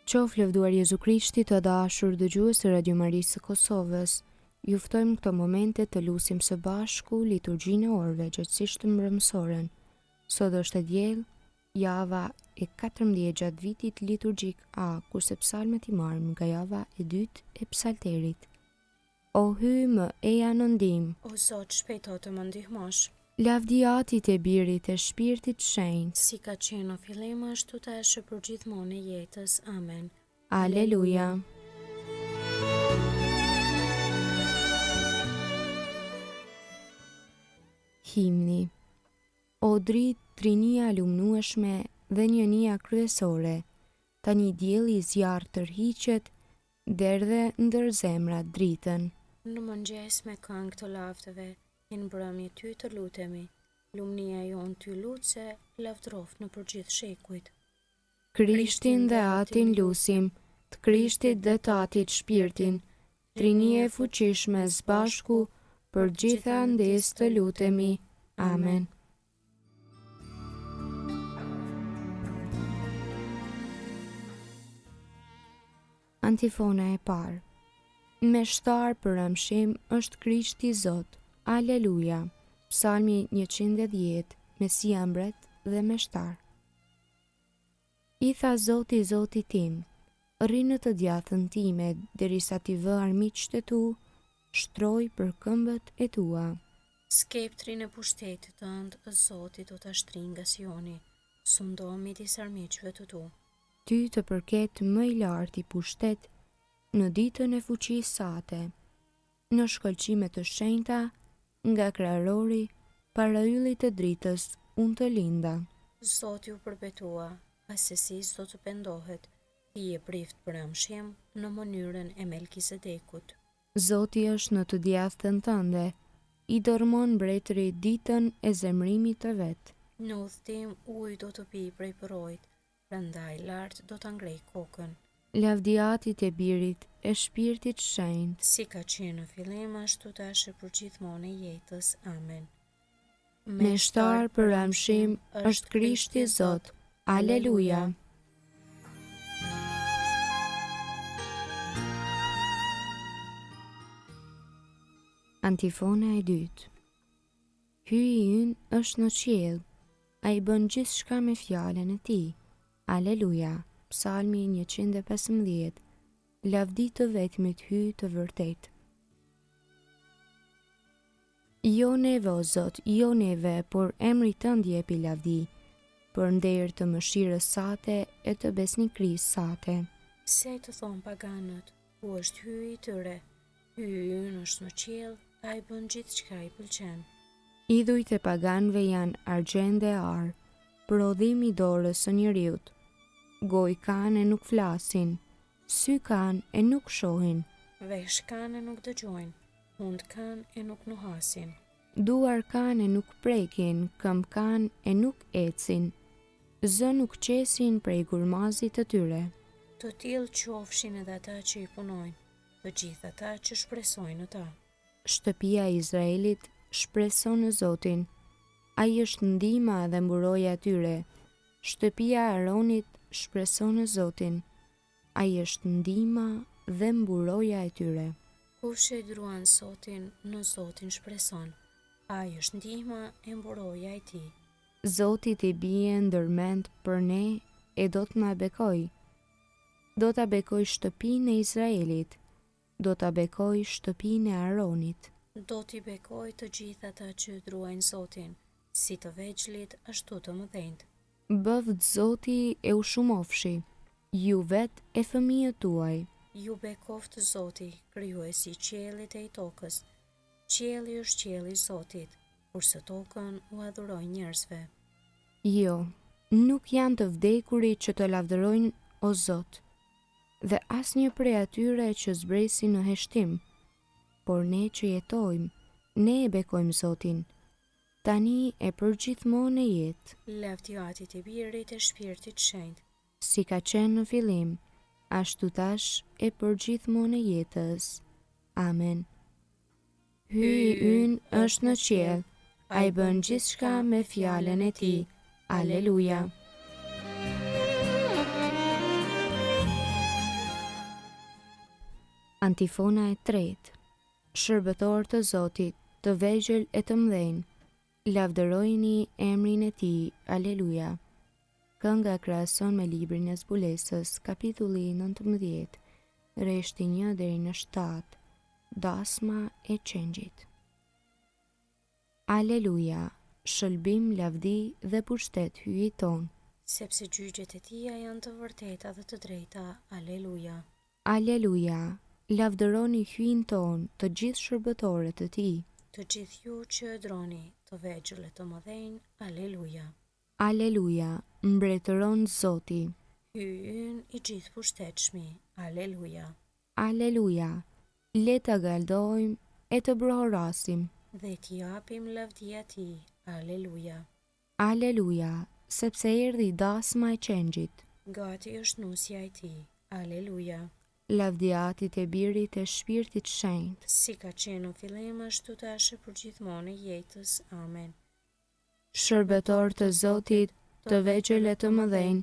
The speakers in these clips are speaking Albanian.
Qof lëvduar Jezu Krishti, të dashur dëgjues të Radio Marisë së Kosovës. Ju ftojmë këto momente të lutim së bashku liturgjinë e orëve gjërësisht mbrëmësoren. Sot është e diell, java e 14 gjatë vitit liturgjik A, kurse psalmet i marrim nga java e 2 e psalterit. O hy më eja në ndim, O Zot, shpejto të më ndihmosh. lavdiatit e birit e shpirtit shenjtë. Si ka qenë në fillim, ashtu tash për gjithmonë e jetës. Amen. Aleluja. Himni. O dritë, trinia lumnueshme dhe njënia kryesore, tani dielli i zjarrt tërhiqet, derdhe ndër zemrat dritën. Në mëngjes me këngë të laftëve, në mbrëmje ty të lutemi. Lumnia jonë ty lutse, lavdroft në përgjith shekujt. Krishtin dhe atin lusim, të Krishtit dhe të atit shpirtin, trinie fuqishme zbashku, për gjitha ndes të lutemi. Amen. Antifona e parë. Me shtar për amshim është Krishti Zot. Aleluja. Psalmi 110, Mesia mbret dhe me shtar. I tha Zoti Zotit tim, rri në të djathën time, derisa t'i vë armiqtë e tu, shtroj për këmbët e tua. Skeptrin e pushtetit tënd, Zoti do ta shtrin nga Sioni, sundo midis armiqve të tu. Ty të përket më i larti pushtet, në ditën e fuqisë sate, në shkëlqime të shenjta, nga krarori, para yllit të dritës, unë të linda. Zoti u përbetua, asesi s'do të pendohet, ti e prift për amshim në mënyrën e Melkisedekut. Zoti është në të djathtën tënde, i dërmon mbretëri ditën e zemrimit të vet. Në udhtim ujë do të pi prej përojt, prandaj lart do ta ngrej kokën. Lavdiatit e birit e shpirtit shenjtë. Si ka qenë në fillim, ashtu tash e për gjithmonë e jetës. Amen. Me shtar për amshim është Krishti Zot. Aleluja. Antifona e dytë. Hyji ynë është në qiell, ai bën gjithçka me fjalën e tij. Aleluja. Psalmi 115. Lavdi të vetmit hyj të vërtet. Jo neve o Zot, jo neve, por emri tënd jepi lavdi, për nder të mëshirës sate e të besnikrisë sate. Se të thon paganët, ku është hyji i tyre? Hyji ynë është në qiell, ai bën gjithçka i pëlqen. Idhujt e paganëve janë argjend dhe ar, prodhim i dorës së njeriut. Gojë kanë e nuk flasin, sy kanë e nuk shohin, Vesh kanë e nuk dëgjojnë, mund kanë e nuk nuhasin. duar kanë e nuk prekin, këmbë kanë e nuk ecin, zë nuk qesin prej gurmazit të tyre. Të tillë qofshin edhe ata që i punojnë, të gjithë ata që shpresojnë në ta. Shtëpia e Izraelit shpreson në Zotin, ai është ndihma dhe mburoja e tyre. Shtëpia e Aronit shpreson në Zotin, ai është ndihma dhe mburoja e tyre. Kush e druan Zotin, në Zotin shpreson. Ai është ndihma e mburoja e tij. Zotit i bie ndërmend për ne e do të na bekoj. Do ta bekoj shtëpinë e Izraelit, do ta bekoj shtëpinë e Aronit. Do t'i bekoj të gjithë ata që druajnë Zotin, si të vegjëlit ashtu të mëdhenjt. Bëvd Zoti e u shumofshi, ju vet e fëmijët tuaj. Ju bekoft Zoti, krijuesi i qiellit e i tokës. Qielli është qielli i Zotit, kurse tokën u adhurojnë njerëzve. Jo, nuk janë të vdekurit që të lavdërojnë o Zot, dhe asnjë prej atyre që zbresin në heshtim, por ne që jetojmë, ne e bekojmë Zotin, tani e për gjithmonë e jetë. Lavdiatit e birit e shpirtit shenjtë. Si ka qenë në fillim, ashtu tash e për gjithmonë e jetës. Amen. Hyji ynë është në qiell, ai bën gjithçka me fjalën e tij. Aleluja. Antifona e tretë. Shërbëtor të Zotit, të vegjël e të mdhenj, lavdërojini emrin e tij. Aleluja. Kënga krahason me librin e zbulesës, kapitulli 19, rreshti 1 deri në 7, dasma e qengjit. Aleluja, shëlbim, lavdi dhe pushtet hyjë ton. Sepse gjyqjet e tia janë të vërteta dhe të drejta. Aleluja. Aleluja, lavdëroni hyjin ton të gjithë shërbëtorët e tij. Të gjithë ju që e droni, të vegjël e të mëdhenj. Aleluja. Aleluja, mbretëron Zoti. Hyjën i gjithë pushtetshmi. Aleluja. Aleluja, le të galdojmë e të brohorasim. Dhe t'i japim lavdia ti. Aleluja. Aleluja, sepse erdhi dasma e qengjit. Gati është nusja e ti. Aleluja. Lavdiatit e birit e shpirtit shenjt. Si ka qenë në fillim ashtu tash për gjithmonë e jetës. Amen. Shërbëtor të Zotit, të vegjël e të mëdhenj,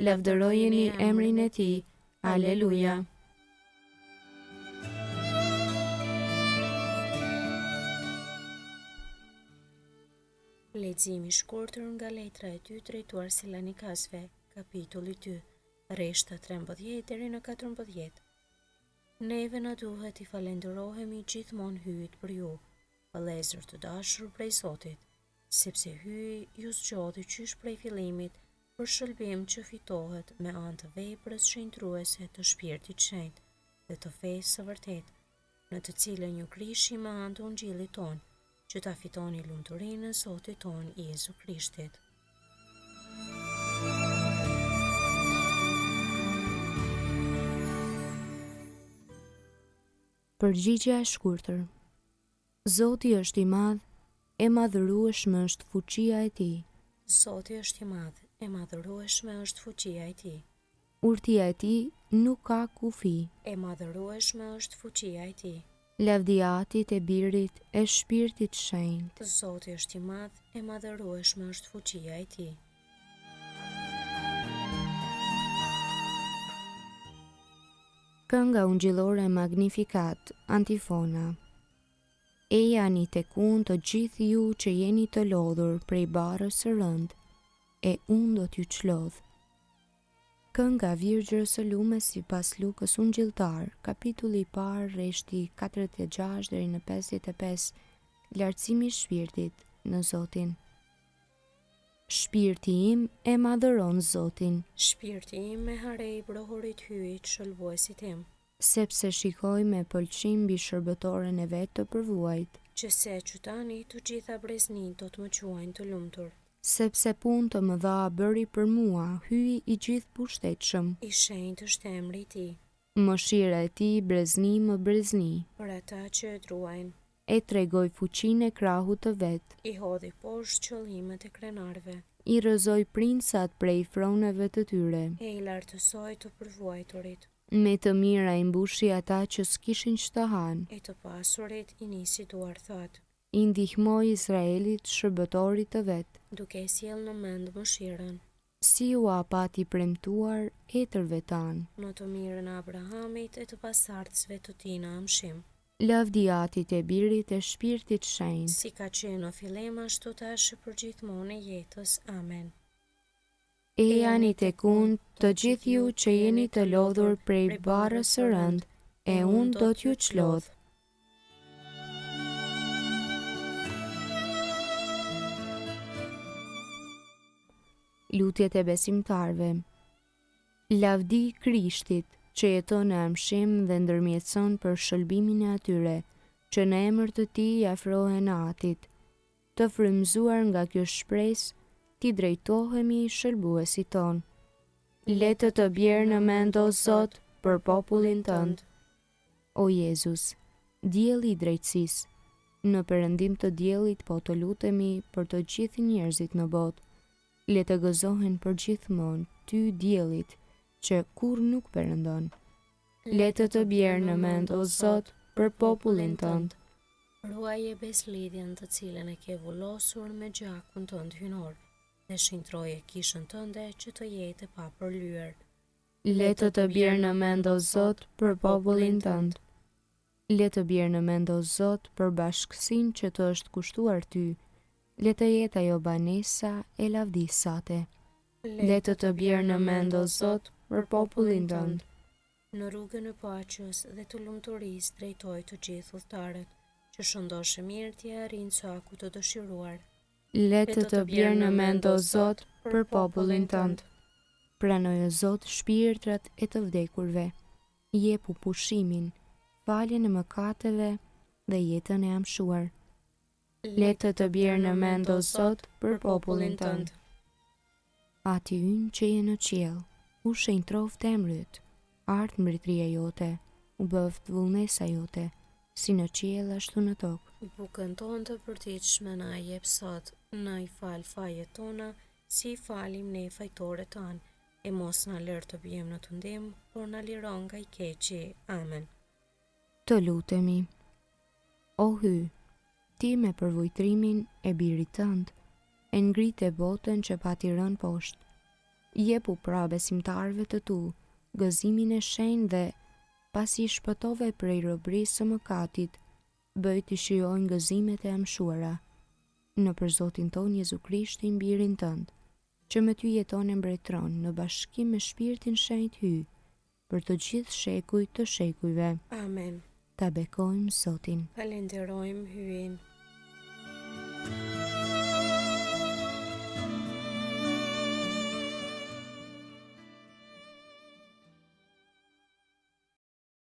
lavdërojeni emrin e tij. Aleluja. Leximi i shkurtër nga letra e dytë drejtuar Salonikasve, kapitulli 2, rreshta 13 deri në 14. Neve na duhet i falenderohemi gjithmonë hyjit për ju, vëllezër të dashur prej Zotit, sepse hyji ju zgjodhi qysh prej fillimit për shëlbim që fitohet me anë të veprës shenjtruese të shpirtit shenjt dhe të fesë së vërtetë, në të cilën ju krishi me anë të ungjillit ton, që ta fitoni lumturinë e Zotit ton Jezu Krishtit. Përgjigjja e shkurtër. Zoti është i madh, e madhërueshme është fuqia e tij. Zoti është i madh, e madhërueshme është fuqia e tij. Urtia e tij nuk ka kufi. E madhërueshme është fuqia e tij. Lavdiatit e birit e shpirtit shenjt. Zoti është i madh, e madhërueshme është fuqia e tij. Kënga ungjillore Magnificat, antifona. E jani tekun të gjithë ju që jeni të lodhur prej barës së rënd, e unë do t'ju çlodh. Kënga Virgjës së Lumës sipas Lukës ungjilltar, kapitulli i parë, rreshti 46 deri në 55, lartësimi i shpirtit në Zotin. Shpirti im e madhëron Zotin, Shpirti im me harej brohurit hyjit shëlbuesit tim, sepse shikoj me pëlqim mbi shërbëtoren e vet të përvuajt, që se që tani të gjitha breznit do të më quajnë të lumtur. sepse punë të mëdha bëri për mua, hyi i gjithë pushtetshëm. I shenjtë është emri i tij, Mëshira e tij brezni më brezni, për ata që e druajnë. e tregoj fuqinë e krahut të vet, I hodhi poshtë qëllimet e krenarve, i rrëzoj princat prej froneve të tyre. e i lartësoi të përvuajturit, Me të mira i mbushi ata që s'kishin ç'të hanë. e të pasurit i nisi duar thatë, I ndihmoi Izraelit shërbëtorit të vet, duke e sjell në mend mëshirën, si u apati premtuar etërve tanë. në të mirën e Abrahamit e të pasardhësve të tij në amshim, Lavdiatit e birit e shpirtit shenjt. si ka qenë në fillim ashtu tash për gjithmonë e jetës. Amen. E jani tekun të gjithë ju që jeni të lodhur prej barës së rënd, e unë do t'ju çlodh. Lutjet e besimtarve. Lavdi Krishtit, që jeton në amshim dhe ndërmjetëson për shëlbimin e atyre, që në emër të tij afrohen Atit. Të frymëzuar nga kjo shpresë, ti drejtohemi shëlbuesit ton. Le të bjerë në mend o Zot për popullin tënd. O Jezus, dielli i drejtësisë, në perëndim të diellit po të lutemi për të gjithë njerëzit në botë. Le të gëzohen për gjithmonë ty diellit, që kur nuk perëndon. Le të bjerë në mend o Zot për popullin tënd. Ruaje beslidhjen të cilën e ke vullosur me gjakun tënd hynor, dhe shintroje kishën tënde që të jetë pa përlyer. Le të bjerë në mend o Zot për popullin tënd. Le të bjerë në mend o Zot për bashkësinë që të është kushtuar ty. Le të jetë ajo banesa e lavdisate. Le të bjerë në mend o Zot për popullin tënd. Në rrugën e paqes dhe të lumturisë drejtoj të gjithë udhëtarët, që shëndoshë mirë t'i arrijnë saku të dëshiruar. Le të bjerë në mend o Zot për popullin tënd. Pranoj o Zot shpirtrat e të vdekurve. Jepu pushimin, faljen e mëkateve dhe jetën e amshuar. Le të bjerë në mend o Zot për popullin tënd. Ati ynë që je në qiell, u shenjtroft emri yt. Ardh mbretëria jote, u bëft vullnesa jote, si në qiell ashtu në tokë. Bukën tonë të përditshme na jep sot, na i fal fajet tona, si i falim ne fajtorët tanë, e mos na lër të bijmë në tundim, por na liron nga i keqi. Amen. Të lutemi. O Hy, ti me përvojtrimin e birit tënd, e ngrite botën që pati rënë poshtë. Jepu pra besimtarëve të tu gëzimin e shenjtë dhe pasi i shpëtove prej robërisë së mëkatit, bëj të shijojnë gëzimet e amshuara. Në për Zotin ton Jezu Krishtin birin tënd, që me ty jeton e mbretëron në bashkim me Shpirtin Shenjtë Hy, për të gjithë shekujt të shekujve. Amen. Ta bekojmë Zotin. Falenderojmë Hyin.